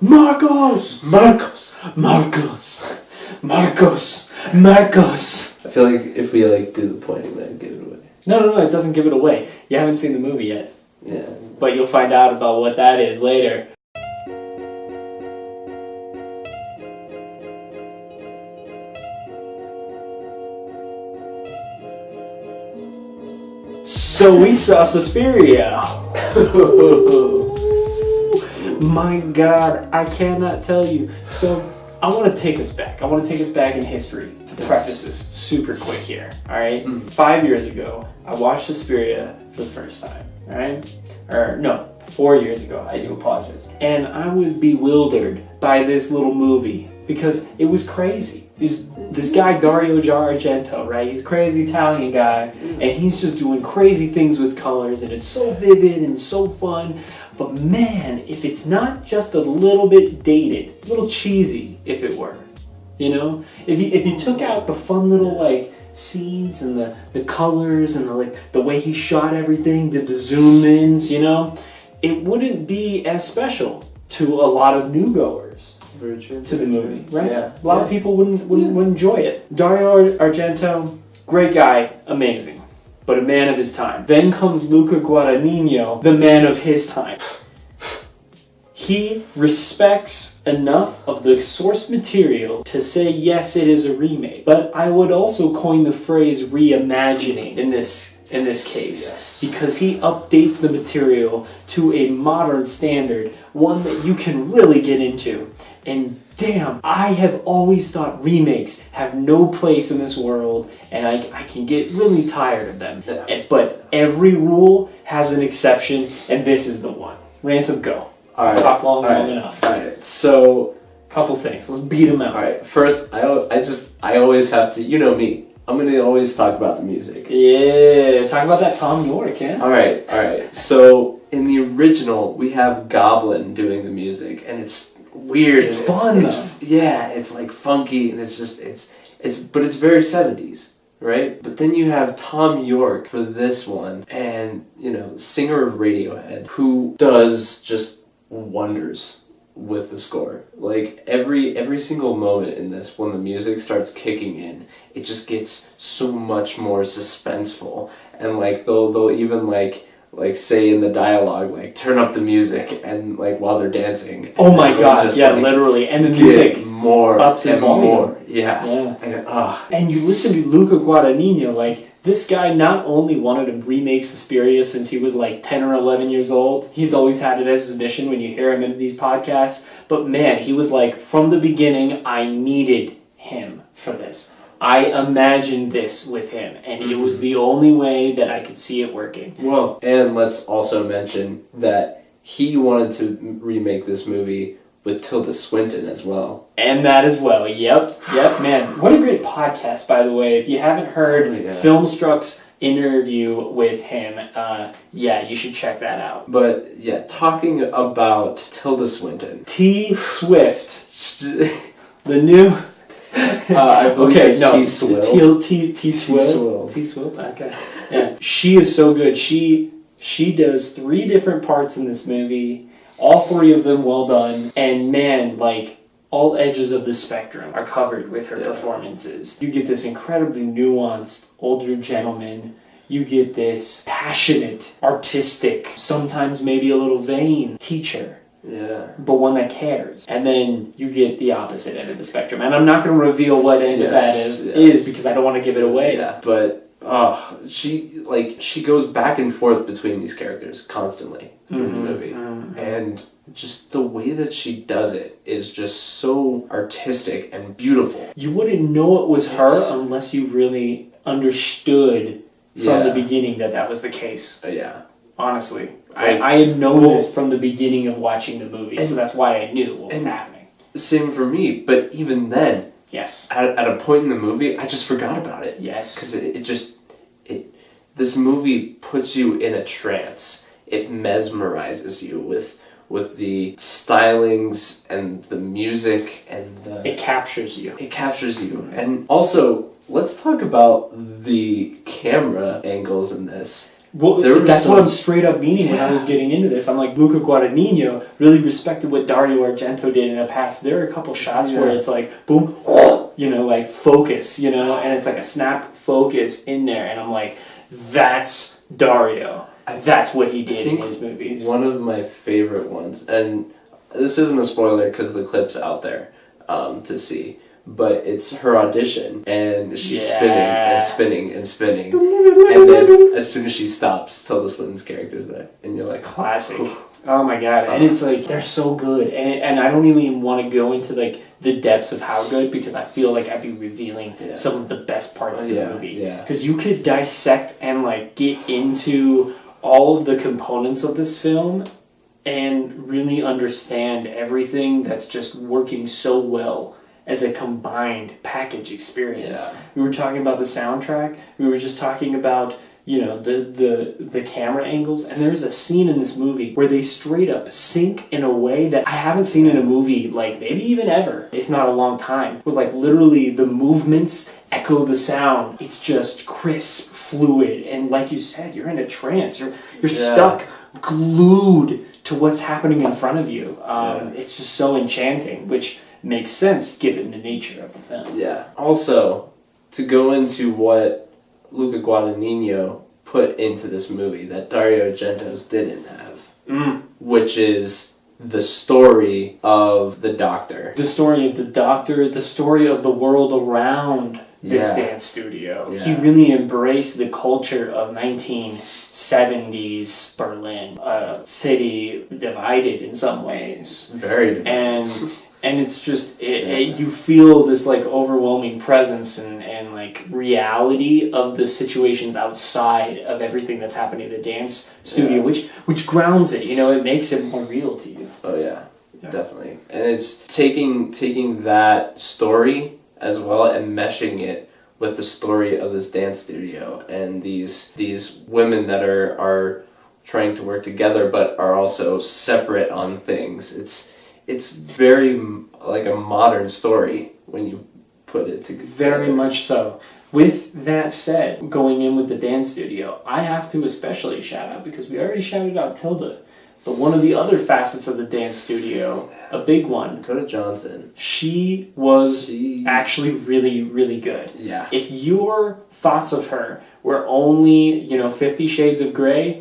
Marcos! Marcos! Marcos! Marcos! Marcos! I feel like if we do the pointing, that'd give it away. No, it doesn't give it away. You haven't seen the movie yet. Yeah. But you'll find out about what that is later. So we saw Suspiria. My God, I cannot tell you. So I want to take us back. I want to take us back in history to preface this super quick here. All right. 5 years ago, I watched Suspiria for the first time. All right. Or no, 4 years ago. I do apologize. And I was bewildered by this little movie because it was crazy. This guy Dario Argento, right? He's a crazy Italian guy, and he's just doing crazy things with colors, and it's so vivid and so fun. But man, if it's not just a little bit dated, a little cheesy, if it were, you know, if you took out the fun little scenes and the colors and the way he shot everything, did the zoom ins, you know, it wouldn't be as special to a lot of moviegoers. To the movie, right? Yeah. A lot of people wouldn't enjoy it. Dario Argento, great guy, amazing, but a man of his time. Then comes Luca Guadagnino, the man of his time. He respects enough of the source material to say yes, it is a remake. But I would also coin the phrase reimagining in this case, because he updates the material to a modern standard, one that you can really get into. And damn, I have always thought remakes have no place in this world, and I can get really tired of them. Yeah. But every rule has an exception, and this is the one. Ransom, go. All right. Talk long enough. All right. So, couple things. Let's beat them out. All right. First, I always have to. You know me. I'm gonna always talk about the music. Yeah. Talk about that Tom York, yeah. All right. So in the original, we have Goblin doing the music, and it's weird. It's fun. It's like funky, and but it's very 70s, right? But then you have Tom York for this one, and singer of Radiohead, who does just wonders with the score. Like every single moment in this, when the music starts kicking in, it just gets so much more suspenseful, and they'll even say in the dialogue, turn up the music, and while they're dancing. Oh my God! Yeah, literally, and the music more ups and more. Yeah. And you listen to Luca Guadagnino, this guy not only wanted to remake Suspiria since he was 10 or 11 years old. He's always had it as his mission when you hear him in these podcasts. But man, he was from the beginning, I needed him for this. I imagined this with him, and it was the only way that I could see it working. Well, and let's also mention that he wanted to remake this movie with Tilda Swinton as well. And that as well, yep, man. What a great podcast, by the way. If you haven't heard Filmstruck's interview with him, you should check that out. But, talking about Tilda Swinton. T. Swift. The new... I believe T-Swill. T-Swill. T-Swill, okay. Yeah. She is so good. She does 3 different parts in this movie. All 3 of them well done. And man, all edges of the spectrum are covered with her performances. You get this incredibly nuanced older gentleman. You get this passionate, artistic, sometimes maybe a little vain teacher. Yeah. But one that cares. And then you get the opposite end of the spectrum. And I'm not going to reveal what end of that is because I don't want to give it away. Yeah. But she goes back and forth between these characters constantly through the movie. And just the way that she does it is just so artistic and beautiful. You wouldn't know it was her unless you really understood from the beginning that was the case. Honestly. I had known this from the beginning of watching the movie, so that's why I knew what was happening. Same for me, but even then, yes, at a point in the movie, I just forgot about it. Yes. Because this movie puts you in a trance. It mesmerizes you with the stylings and the music and It captures you. And also, let's talk about the camera angles in this. Well, that's what I'm straight up meaning when I was getting into this. I'm like, Luca Guadagnino really respected what Dario Argento did in the past. There are a couple shots where it's like, boom, like focus, and it's like a snap focus in there. And I'm like, that's Dario. That's what he did in his movies. One of my favorite ones, and this isn't a spoiler because the clip's out there to see, but it's her audition, and she's spinning and spinning and spinning, and then as soon as she stops, Tilda Swinton's character's there, and you're like, classic. Oh my god. And it's like, they're so good, and I don't even want to go into like the depths of how good, because I feel like I'd be revealing some of the best parts of the movie, because you could dissect and like get into all of the components of this film and really understand everything that's just working so well as a combined package experience. We were talking about the soundtrack. We were just talking about, the camera angles. And there's a scene in this movie where they straight up sync in a way that I haven't seen in a movie, like maybe even ever, if not a long time. Where like literally the movements echo the sound. It's just crisp, fluid, and like you said, you're in a trance. You're stuck, glued to what's happening in front of you. It's just so enchanting, which makes sense given the nature of the film. Yeah. Also, to go into what Luca Guadagnino put into this movie that Dario Argento's didn't have, which is the story of the doctor. The story of the doctor, the story of the world around this dance studio. He really embraced the culture of 1970s Berlin, a city divided in some ways. Very divided. And it's just, you feel this like overwhelming presence and like reality of the situations outside of everything that's happening in the dance studio, which grounds it, it makes it more real to you. Oh yeah, definitely. And it's taking that story as well and meshing it with the story of this dance studio and these women that are trying to work together but are also separate on things. It's very like a modern story when you put it together. Very much so. With that said, going in with the dance studio, I have to especially shout out, because we already shouted out Tilda, but one of the other facets of the dance studio, a big one, Dakota Johnson. She was actually really, really good. Yeah. If your thoughts of her were only, 50 Shades of Grey,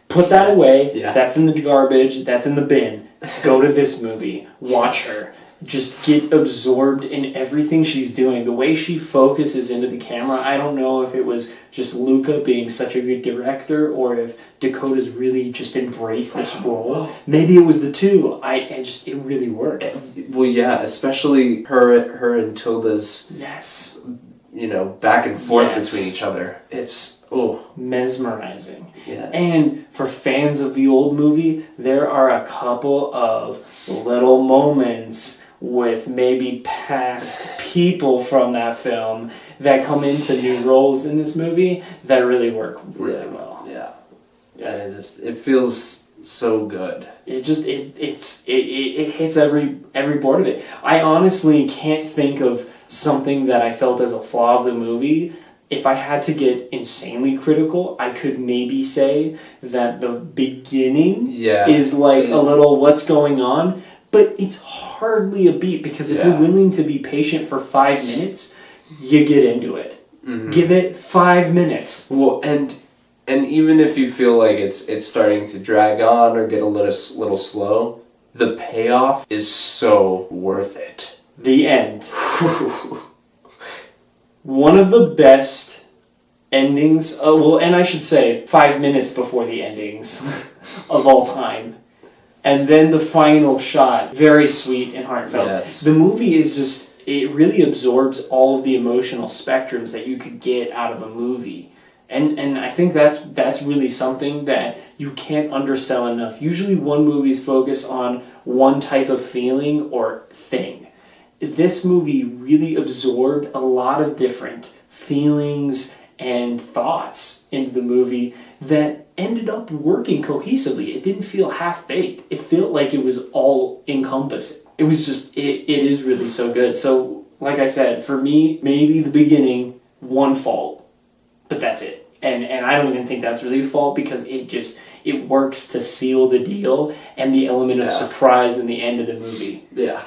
put that away. Yeah. That's in the garbage. That's in the bin. Go to this movie. Watch her. Just get absorbed in everything she's doing. The way she focuses into the camera, I don't know if it was just Luca being such a good director or if Dakota's really just embraced this role. Maybe it was the two. It really worked. Well, yeah, especially her and Tilda's back and forth between each other. It's mesmerizing. Yes. And for fans of the old movie, there are a couple of little moments with maybe past people from that film that come into new roles in this movie that really work really well. Yeah. And it feels so good. It hits every board of it. I honestly can't think of something that I felt as a flaw of the movie. If I had to get insanely critical, I could maybe say that the beginning is like a little what's going on, but it's hardly a beat, because if you're willing to be patient for 5 minutes, you get into it. Mm-hmm. Give it 5 minutes. Well, and even if you feel like it's starting to drag on or get a little slow, the payoff is so worth it. The end. One of the best endings, and I should say 5 minutes before the endings of all time. And then the final shot, very sweet and heartfelt. Yes. The movie is just, it really absorbs all of the emotional spectrums that you could get out of a movie. And I think that's really something that you can't undersell enough. Usually one movie's focus on one type of feeling or thing. This movie really absorbed a lot of different feelings and thoughts into the movie that ended up working cohesively. It didn't feel half-baked. It felt like it was all encompassing. It was just, it is really so good. So, like I said, for me, maybe the beginning, one fault. But that's it. And I don't even think that's really a fault because it works to seal the deal and the element of surprise in the end of the movie. Yeah.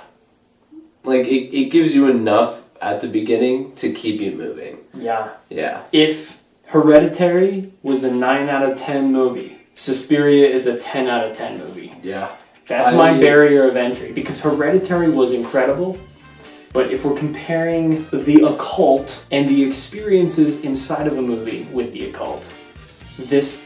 Like, it gives you enough at the beginning to keep you moving. Yeah. Yeah. If Hereditary was a 9 out of 10 movie, Suspiria is a 10 out of 10 movie. Yeah. That's my barrier of entry, because Hereditary was incredible, but if we're comparing the occult and the experiences inside of a movie with the occult, this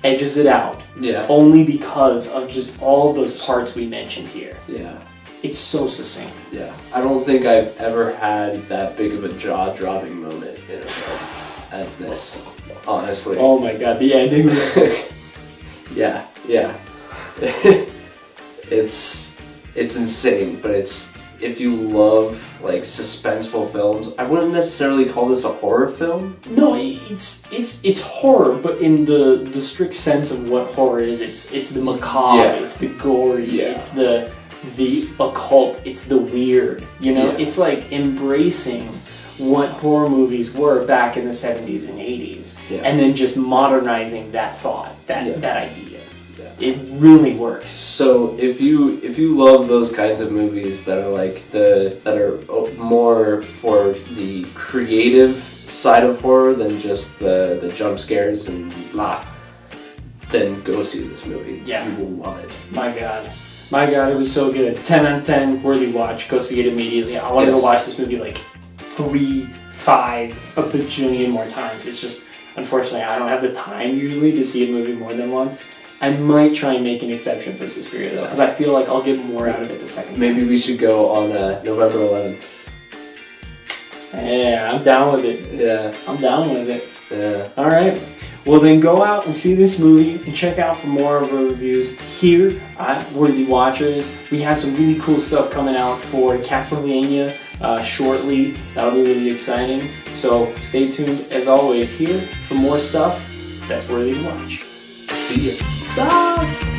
edges it out. Yeah. Only because of just all of those parts we mentioned here. Yeah. It's so succinct. Yeah. I don't think I've ever had that big of a jaw-dropping moment in a film as this, honestly. Oh my god, the ending was... Yeah. It's insane, but if you love like suspenseful films, I wouldn't necessarily call this a horror film. No, it's horror, but in the strict sense of what horror is. It's the macabre, it's the gory, it's the occult, it's the weird. You know, it's like embracing what horror movies were back in the 70s and 80s, and then just modernizing that thought, that idea. It really works. So if you love those kinds of movies that are like that are more for the creative side of horror than just the jump scares and blah, then go see this movie. Yeah. You will love it. My God, it was so good. 10 out of 10, worthy watch. Go see it immediately. I want to go watch this movie like 3, 5, a bajillion more times. It's just, unfortunately, I don't have the time usually to see a movie more than once. I might try and make an exception for Suspiria though, because I feel like I'll get more out of it the second time. Maybe we should go on November 11th. Yeah, I'm down with it. Yeah. I'm down with it. Yeah. Alright. Well then go out and see this movie and check out for more of our reviews here at Worthy Watchers. We have some really cool stuff coming out for Castlevania shortly. That'll be really exciting. So stay tuned as always here for more stuff that's worthy to watch. See ya. Bye!